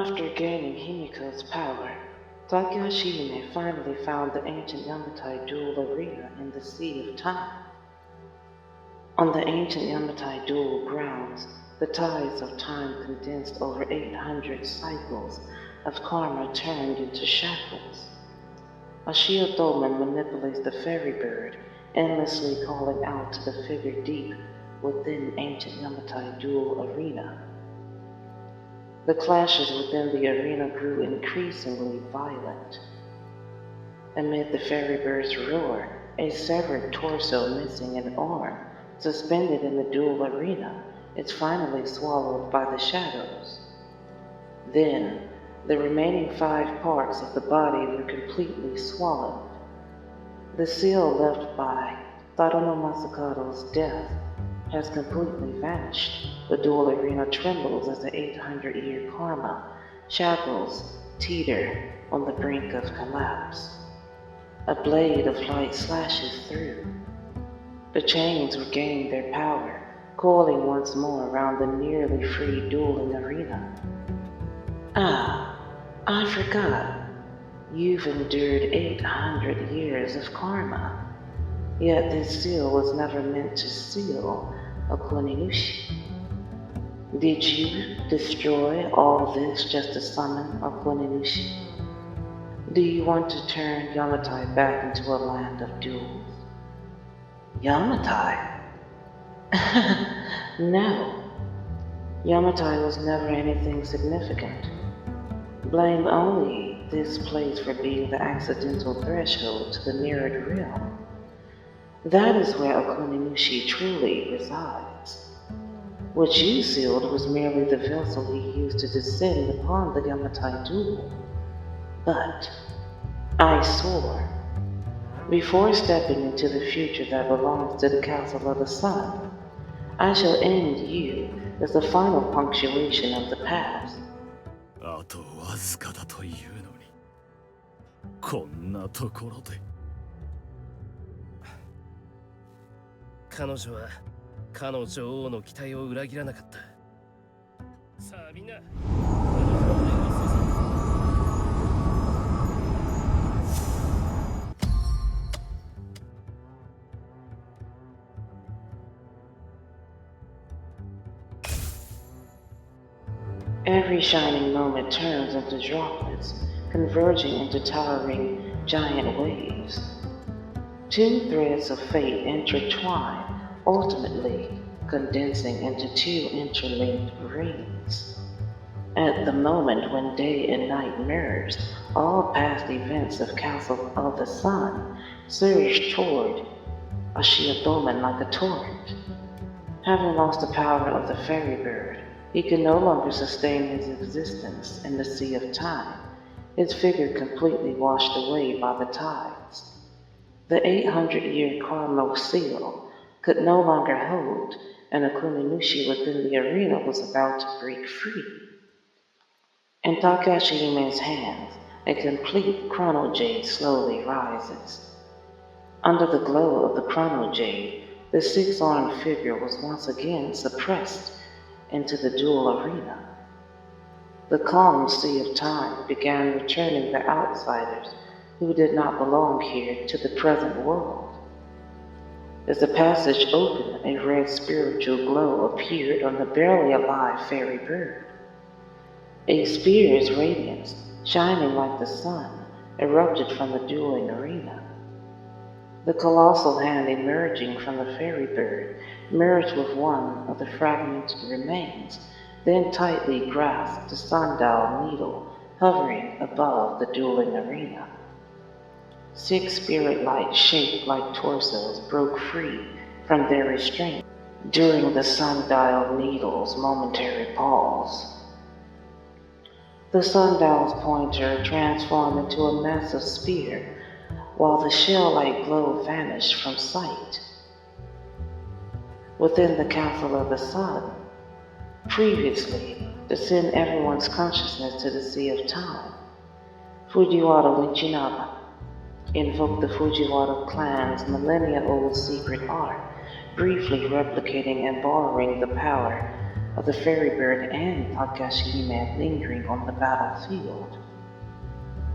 After gaining Himiko's power, Takashi finally found the ancient Yamatai dual arena in the Sea of Time. On the ancient Yamatai dual grounds, the tides of time condensed over 800 cycles of karma turned into shackles. Ashiya doman manipulates the fairy bird, endlessly calling out to the figure deep within ancient Yamatai dual arena. The clashes within the arena grew increasingly violent. Amid the fairy bird's roar, a severed torso missing an arm, suspended in the dual arena, is finally swallowed by the shadows. Then, the remaining 5 parts of the body were completely swallowed. The seal left by Tadano Masakado's death has completely vanished. The dual arena trembles as the 800-year karma shackles teeter on the brink of collapse. A blade of light slashes through. The chains regain their power, coiling once more around the nearly free dueling arena. Ah, I forgot. You've endured 800 years of karma. Yet this seal was never meant to seal a Kuninushi. Did you destroy all this just to summon a Kuninushi? Do you want to turn Yamatai back into a land of duels? Yamatai? No. Yamatai was never anything significant. Blame only this place for being the accidental threshold to the mirrored realm. That is where Okuninushi truly resides. What you sealed was merely the vessel he used to descend upon the Yamatai duel. But I swore, before stepping into the future that belongs to the Castle of the Sun, I shall end you as the final punctuation of the past. あとわずかだというのに、こんなところで。彼女はかの女王の期待を裏切らなかった。さあみんな。Every shining moment turns into droplets, converging into towering giant waves. 2 threads of fate intertwine, ultimately condensing into 2 interlinked rings. At the moment when day and night merge, all past events of Castle of the Sun surge toward Ashiya doman like a torrent. Having lost the power of the fairy bird, he could no longer sustain his existence in the Sea of Time, his figure completely washed away by the tides. The 800-year karma seal could no longer hold, and a Kuninushi within the arena was about to break free. In Takashi Hime's hands, a complete chrono jade slowly rises. Under the glow of the chrono jade, the 6-armed figure was once again suppressed into the dual arena. The calm Sea of Time began returning the outsiders who did not belong here to the present world. As the passage opened, a red spiritual glow appeared on the barely alive fairy bird. A spear's radiance, shining like the sun, erupted from the dueling arena. The colossal hand emerging from the fairy bird merged with one of the fragmented remains, then tightly grasped the sundial needle hovering above the dueling arena. 6 spirit lights shaped like torsos broke free from their restraint during the sundial needle's momentary pause. The sundial's pointer transformed into a massive spear, while the shell-like glow vanished from sight. Within the Castle of the Sun, previously to send everyone's consciousness to the Sea of Time, Fujiwara Winchinaba invoked the Fujiwara clan's millennia-old secret art, briefly replicating and borrowing the power of the fairy bird and Takashi lingering on the battlefield.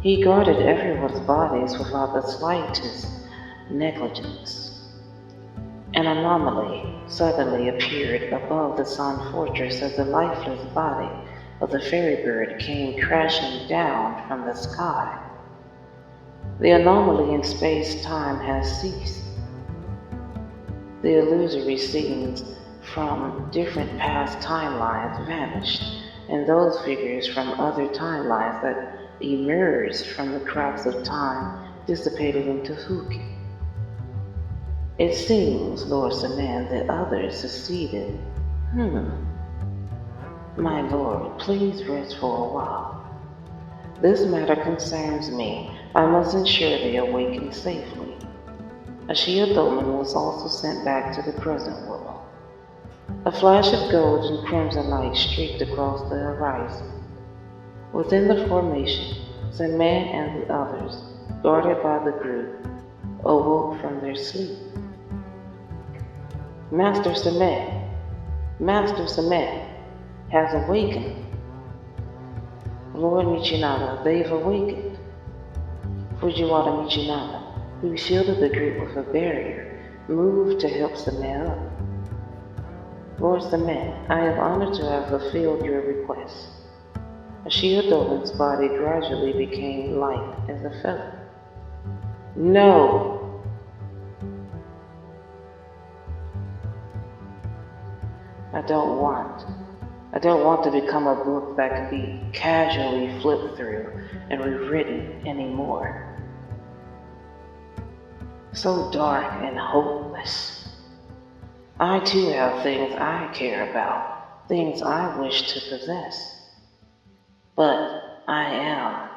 He guarded everyone's bodies without the slightest negligence. An anomaly suddenly appeared above the Sun Fortress as the lifeless body of the fairy bird came crashing down from the sky. The anomaly in space-time has ceased. The illusory scenes from different past timelines vanished, and those figures from other timelines that emerged from the cracks of time dissipated into Fuki. It seems, Lord Sanan, that others succeeded. My lord, please rest for a while. This matter concerns me. I must ensure they awaken safely. Ashiya Doman was also sent back to the present world. A flash of gold and crimson light streaked across the horizon. Within the formation, Saman and the others, guarded by the group, awoke from their sleep. Master Saman has awakened. Lord Michinaga, they've awakened. Fujiwara Michinaga, who shielded the group with a barrier, moved to help Saman up. Lord Saman, I am honored to have fulfilled your request. Ashiya Dolan's body gradually became light as a feather. No! I don't want to become a book that can be casually flipped through and rewritten anymore. So dark and hopeless. I too have things I care about, things I wish to possess. But I am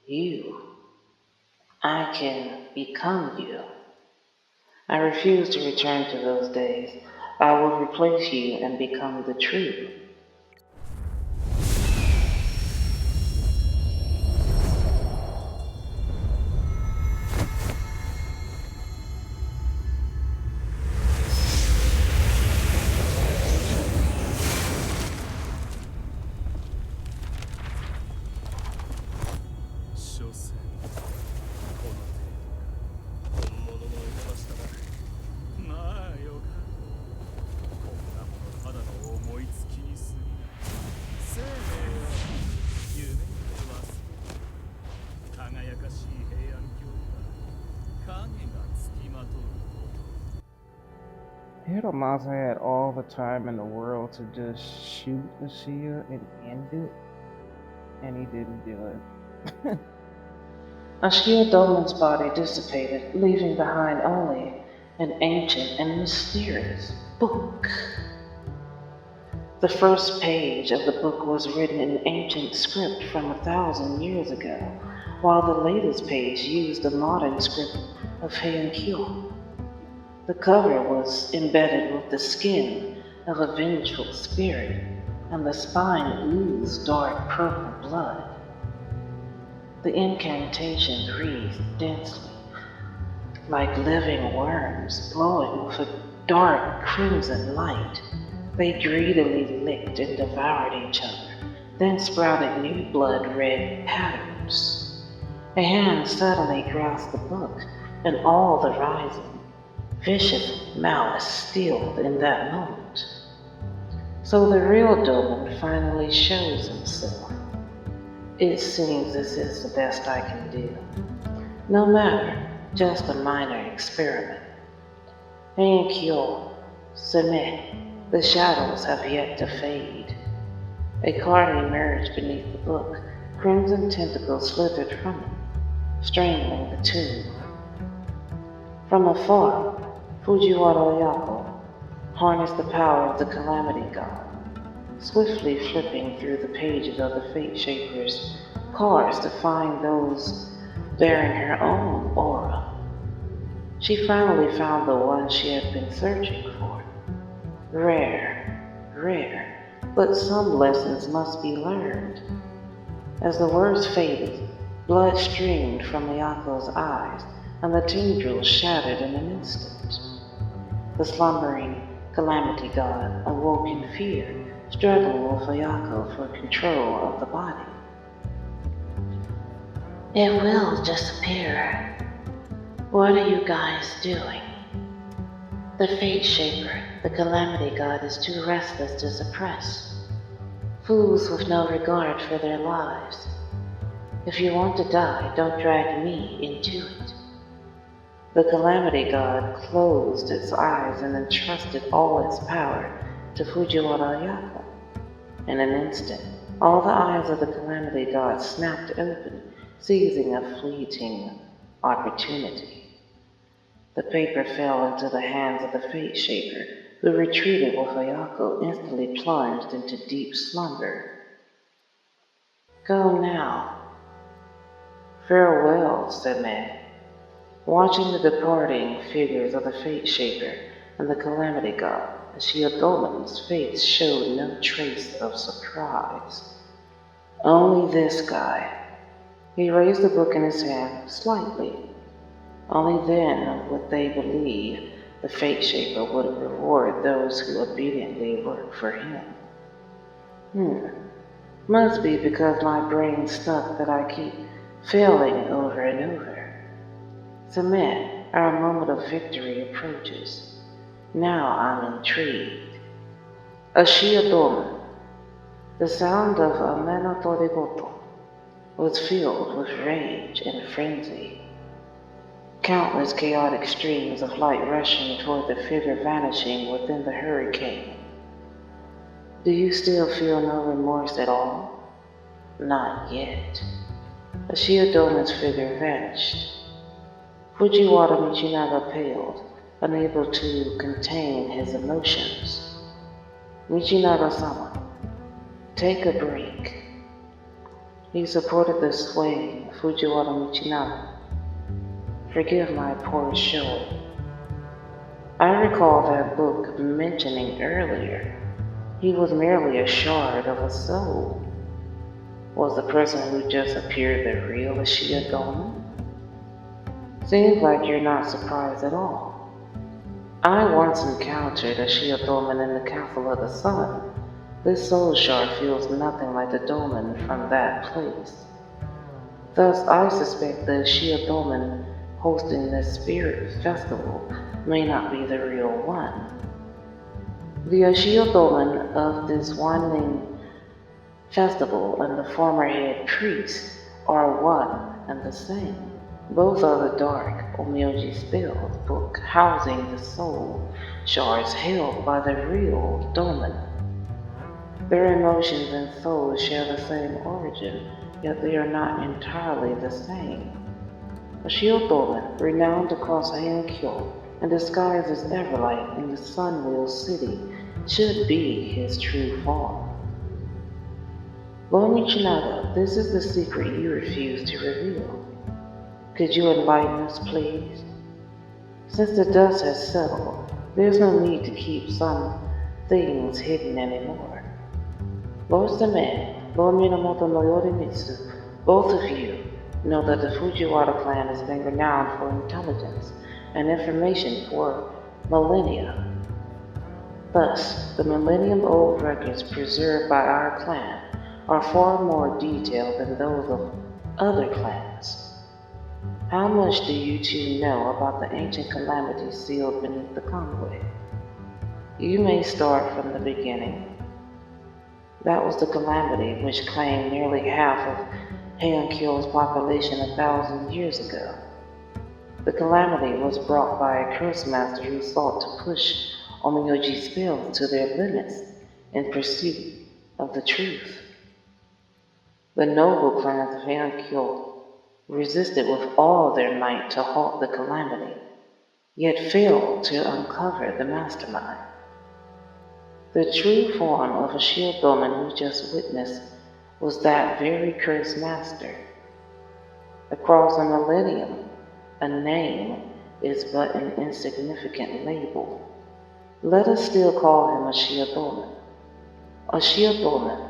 you. I can become you. I refuse to return to those days. I will replace you and become the true. Hiromazu had all the time in the world to just shoot Ashiya and end it, and he didn't do it. Ashiya Dolan's body dissipated, leaving behind only an ancient and mysterious book. The first page of the book was written in ancient script from 1,000 years ago, while the latest page used the modern script of Heian-kyo. The cover was embedded with the skin of a vengeful spirit, and the spine oozed dark purple blood. The incantations breathed densely, like living worms glowing with a dark crimson light. They greedily licked and devoured each other, then sprouted new blood-red patterns. A hand suddenly grasped the book, and all the rising, vicious malice stilled in that moment. So the real Doman finally shows himself. It seems this is the best I can do. No matter, just a minor experiment. Heian-kyo, Seme, the shadows have yet to fade. A card emerged beneath the book. Crimson tentacles slithered from it, strangling the tomb. From afar, Fujiwara Yako harnessed the power of the Calamity God, swiftly flipping through the pages of the Fate Shaper's cards to find those bearing her own aura. She finally found the one she had been searching for. Rare, but some lessons must be learned. As the words faded, blood streamed from Miyako's eyes, and the tendrils shattered in an instant. The slumbering Calamity God awoke in fear, struggling with Ayako for control of the body. It will disappear. What are you guys doing? The Fate Shaper, the Calamity God, is too restless to suppress. Fools with no regard for their lives. If you want to die, don't drag me into it. The Calamity God closed its eyes and entrusted all its power to Fujiwara Ayako. In an instant, all the eyes of the Calamity God snapped open, seizing a fleeting opportunity. The paper fell into the hands of the Fate Shaper, who retreated with Ayako instantly plunged into deep slumber. Go now. Farewell, said Man. Watching the departing figures of the Fate Shaper and the Calamity God, ashiya doman's face showed no trace of surprise. Only this guy. He raised the book in his hand slightly. Only then would they believe the Fate Shaper would reward those who obediently work for him. Must be because my brain's stuck that I keep failing over and over. Submit, our moment of victory approaches. Now I'm intrigued. Ashiya doman. The sound of Ameno Torigoto was filled with rage and frenzy. Countless chaotic streams of light rushing toward the figure vanishing within the hurricane. Do you still feel no remorse at all? Not yet. Ashiya doman's figure vanished. Fujiwara Michinaga paled, unable to contain his emotions. Michinaga-sama, take a break. He supported the swaying Fujiwara Michinaga. Forgive my poor showing. I recall that book mentioning earlier. He was merely a shard of a soul. Was the person who just appeared the real ashiya doman? Seems like you're not surprised at all. I once encountered ashiya doman in the Castle of the Sun. This soul shard feels nothing like the doman from that place. Thus, I suspect the ashiya doman hosting this spirit festival may not be the real one. The ashiya doman of this winding festival and the former head priest are one and the same. Both are the dark Onmyoji spells book housing the soul shards held by the real doman. Their emotions and souls share the same origin, yet they are not entirely the same. Ashiya doman, renowned across Hankyo and disguised as Everlight in the Sunwheel City, should be his true form. Lord Michinaga, this is the secret you refuse to reveal. Could you enlighten us, please? Since the dust has settled, there's no need to keep some things hidden anymore. Lord Saman, Lord Minamoto no Yorimitsu, both of you know that the Fujiwara clan has been renowned for intelligence and information for millennia. Thus, the millennium-old records preserved by our clan are far more detailed than those of other clans. How much do you two know about the ancient calamities sealed beneath the convoy? You may start from the beginning. That was the calamity which claimed nearly half of Hankyo's population 1,000 years ago. The calamity was brought by a curse master who sought to push Onmyoji spells to their limits in pursuit of the truth. The noble clans of Hankyo resisted with all their might to halt the calamity, yet failed to uncover the mastermind. The true form of ashiya doman we just witnessed was that very cursed master. Across a millennium, a name is but an insignificant label. Let us still call him ashiya doman. Ashiya doman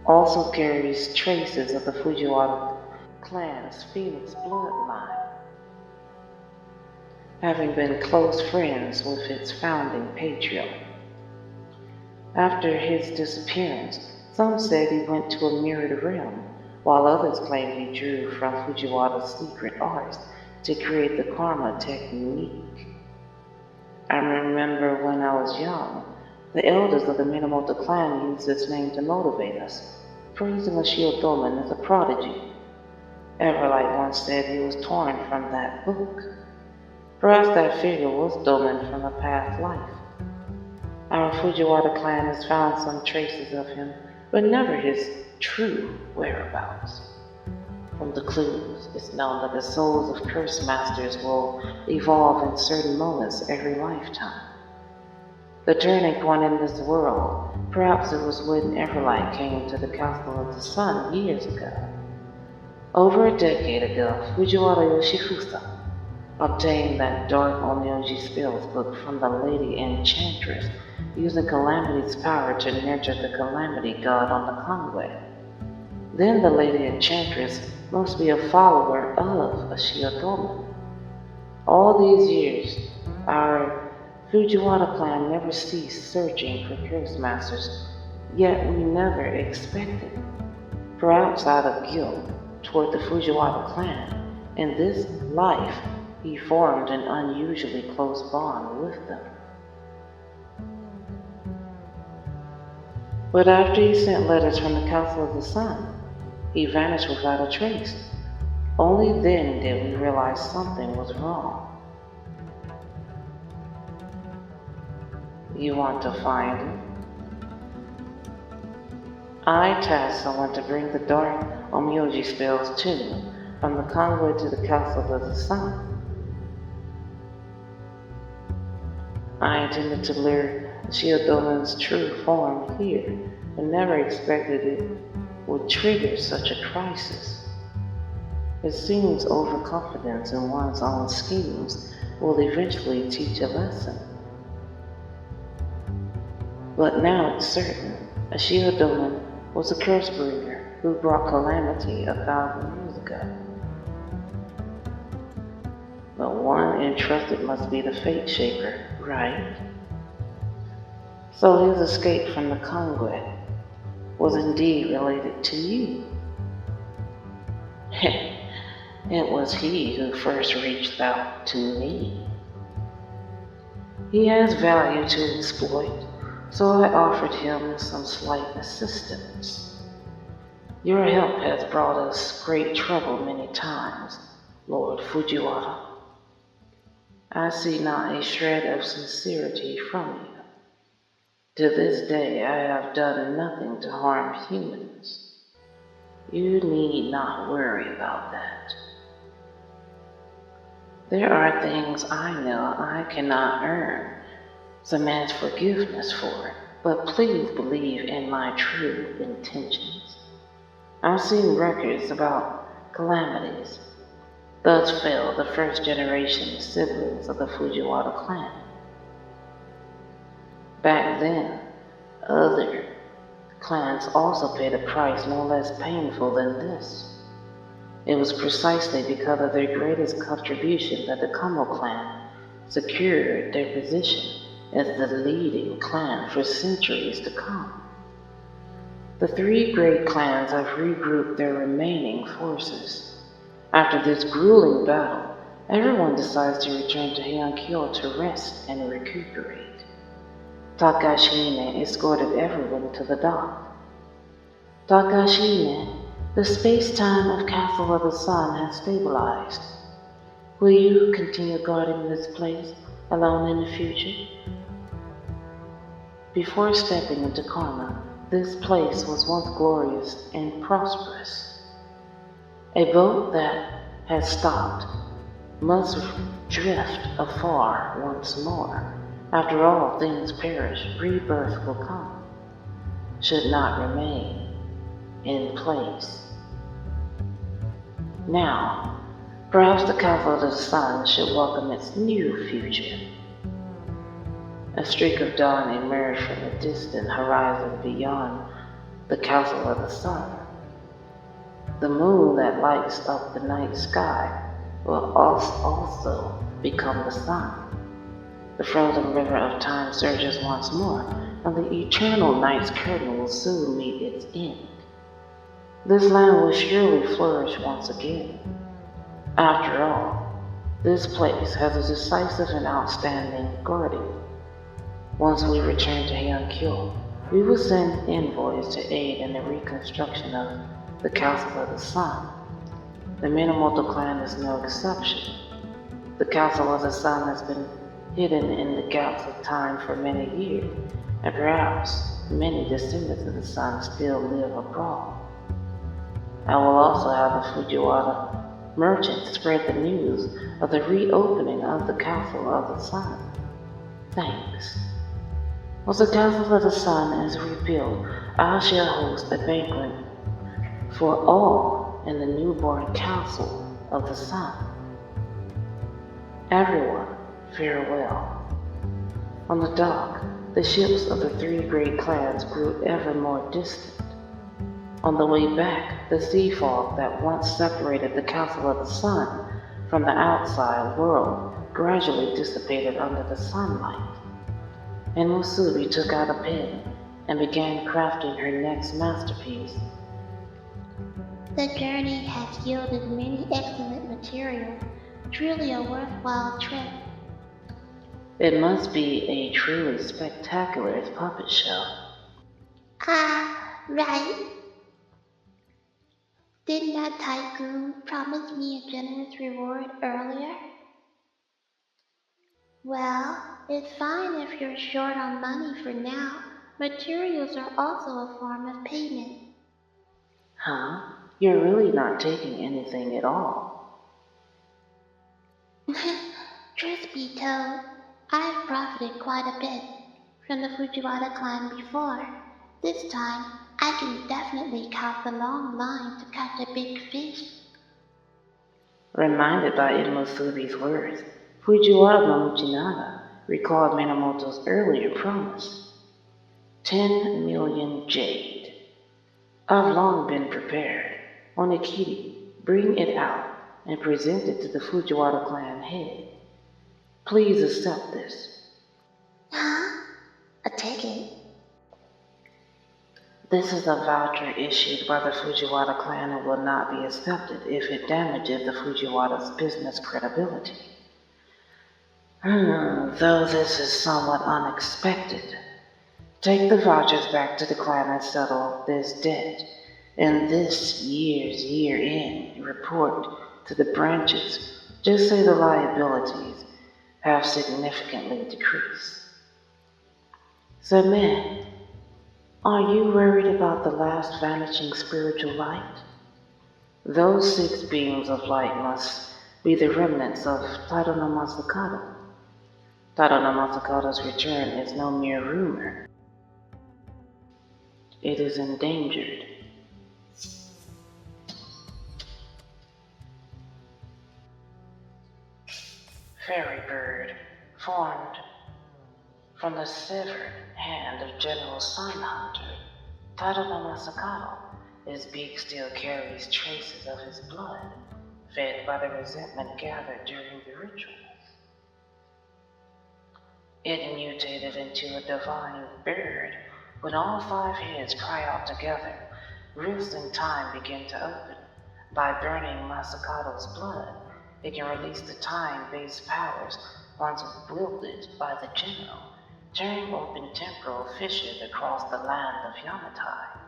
also carries traces of the Fujiwara clan's Phoenix bloodline, having been close friends with its founding patriarch. After his disappearance, some said he went to a mirrored realm, while others claimed he drew from Fujiwara's secret arts to create the karma technique. I remember when I was young, the elders of the Minamoto clan used this name to motivate us, praising ashiya doman as a prodigy. Everlight once said he was torn from that book. Perhaps that figure was Doman from a past life. Our Fujiwara clan has found some traces of him, but never his true whereabouts. From the clues, it's known that the souls of curse masters will evolve in certain moments every lifetime. The turning point in this world, perhaps it was when Everlight came to the Castle of the Sun years ago. Over a decade ago, Fujiwara Yoshifusa obtained that dark Onmyoji spells book from the Lady Enchantress, using Calamity's power to nurture the Calamity god on the conway. Then the Lady Enchantress must be a follower of ashiya doman. All these years, our Fujiwara clan never ceased searching for curse masters, yet we never expected. Perhaps out of guilt toward the Fujiwara clan, in this life he formed an unusually close bond with them. But after he sent letters from the Castle of the Sun, he vanished without a trace. Only then did we realize something was wrong. You want to find him? I tasked someone to bring the dark Onmyoji spells to me, from the conway to the Castle of the Sun. I intended to lure ashiya doman's true form here, but never expected it would trigger such a crisis. It seems overconfidence in one's own schemes will eventually teach a lesson. But now it's certain, ashiya doman was a curse bringer who brought calamity 1,000 years ago. The one entrusted must be the fate shaper, right? So his escape from the conway was indeed related to you. It was he who first reached out to me. He has value to exploit, so I offered him some slight assistance. Your help has brought us great trouble many times, Lord Fujiwara. I see not a shred of sincerity from you. To this day, I have done nothing to harm humans. You need not worry about that. There are things I know I cannot earn some man's forgiveness for, but please believe in my true intentions. I've seen records about calamities. Thus fell the first generation siblings of the Fujiwara clan. Back then, other clans also paid a price no less painful than this. It was precisely because of their greatest contribution that the Kamo clan secured their position as the leading clan for centuries to come. The three great clans have regrouped their remaining forces. After this grueling battle, everyone decides to return to Heian-kyo to rest and recuperate. Takashine escorted everyone to the dock. Takashine, the space-time of Castle of the Sun has stabilized. Will you continue guarding this place alone in the future? Before stepping into karma, this place was once glorious and prosperous. A boat that has stopped must drift afar once more. After all things perish, rebirth will come. Should not remain in place. Now, perhaps the Castle of the Sun should welcome its new future. A streak of dawn emerged from the distant horizon beyond the Castle of the Sun. The moon that lights up the night sky will also become the sun. The frozen river of time surges once more, and the eternal night's curtain will soon meet its end. This land will surely flourish once again. After all, this place has a decisive and outstanding guardian. Once we return to Hyeonkyo, we will send envoys to aid in the reconstruction of the Castle of the Sun. The Minamoto clan is no exception. The Castle of the Sun has been hidden in the gaps of time for many years, and perhaps many descendants of the Sun still live abroad. I will also have the Fujiwara merchants spread the news of the reopening of the Castle of the Sun. Thanks. Once the Castle of the Sun is rebuilt, I shall host a banquet for all in the newborn Castle of the Sun. Everyone, farewell. On the dock, the ships of the three great clans grew ever more distant. On the way back, the sea fog that once separated the Castle of the Sun from the outside world gradually dissipated under the sunlight. And Musubi took out a pen and began crafting her next masterpiece. The journey has yielded many excellent materials, truly a worthwhile trip. It must be a truly spectacular puppet show. Ah, right. Didn't that tycoon promise me a generous reward earlier? Well, it's fine if you're short on money for now. Materials are also a form of payment. Huh? You're really not taking anything at all. Truth be told, I've profited quite a bit from the Fujiwara clan before. This time, I can definitely count the long line to catch a big fish. Reminded by Musubi's words, Fujiwara no Michinaga recalled Minamoto's earlier promise. 10 million jade. I've long been prepared. Onikiri, bring it out and present it to the Fujiwara clan head. Please accept this. Huh? A ticket? This is a voucher issued by the Fujiwara clan and will not be accepted if it damages the Fujiwara's business credibility. Though this is somewhat unexpected. Take the vouchers back to the clan and settle this debt. In this year's year-end report to the branches, just say the liabilities have significantly decreased. So, man, are you worried about the last vanishing spiritual light? Those 6 beams of light must be the remnants of Tado no Masakado. Tado no Masakado's return is no mere rumor. It is endangered. Fairy bird, formed from the severed hand of General Sun Hunter, Tado no Masakado, his beak still carries traces of his blood, fed by the resentment gathered during the rituals. It mutated into a divine bird when all 5 heads cry out together. Rifts in time begin to open. By burning Masakado's blood, it can release the time-based powers once wielded by the general, tearing open temporal fissures across the land of Yamatai.